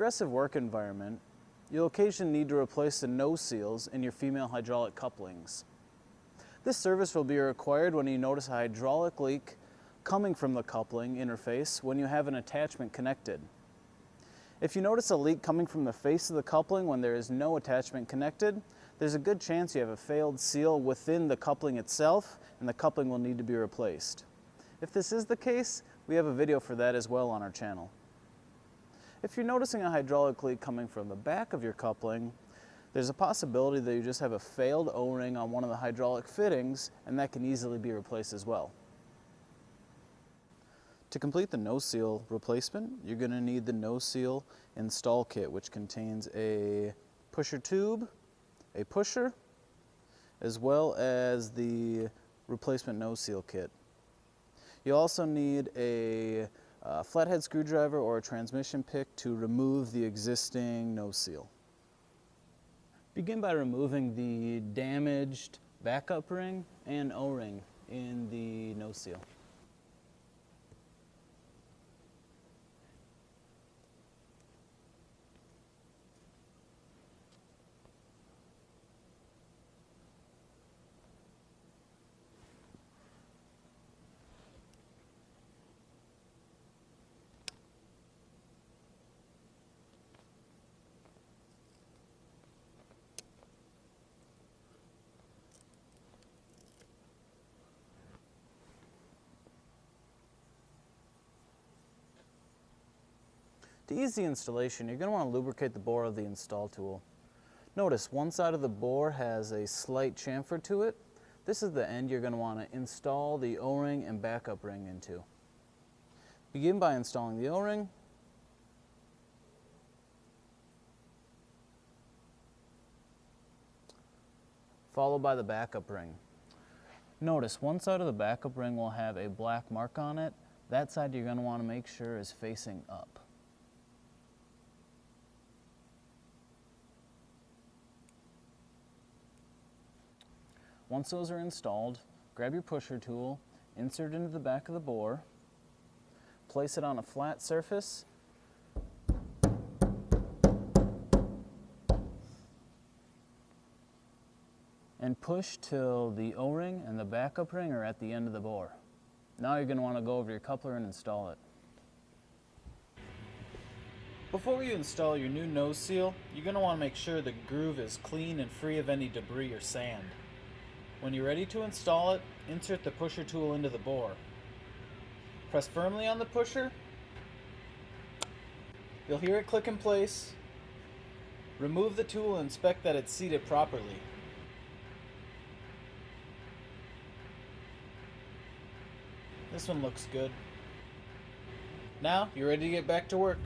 aggressive work environment, you'll occasionally need to replace the nose seals in your female hydraulic couplings. This service will be required when you notice a hydraulic leak coming from the coupling interface when you have an attachment connected. If you notice a leak coming from the face of the coupling when there is no attachment connected, there's a good chance you have a failed seal within the coupling itself and the coupling will need to be replaced. If this is the case, we have a video for that as well on our channel. If you're noticing a hydraulic leak coming from the back of your coupling, there's a possibility that you just have a failed O-ring on one of the hydraulic fittings, and that can easily be replaced as well. To complete the nose seal replacement, you're going to need the nose seal install kit, which contains a pusher tube, a pusher, as well as the replacement nose seal kit. You also need a flathead screwdriver or a transmission pick to remove the existing nose seal. Begin by removing the damaged backup ring and O-ring in the nose seal. To ease the installation, you're going to want to lubricate the bore of the install tool. Notice one side of the bore has a slight chamfer to it. This is the end you're going to want to install the O-ring and backup ring into. Begin by installing the O-ring. Followed by the backup ring. Notice one side of the backup ring will have a black mark on it. That side you're going to want to make sure is facing up. Once those are installed, grab your pusher tool, insert into the back of the bore, place it on a flat surface, and push till the O-ring and the backup ring are at the end of the bore. Now you're going to want to go over your coupler and install it. Before you install your new nose seal, you're going to want to make sure the groove is clean and free of any debris or sand. When you're ready to install it, insert the pusher tool into the bore. Press firmly on the pusher. You'll hear it click in place. Remove the tool and inspect that it's seated properly. This one looks good. Now you're ready to get back to work.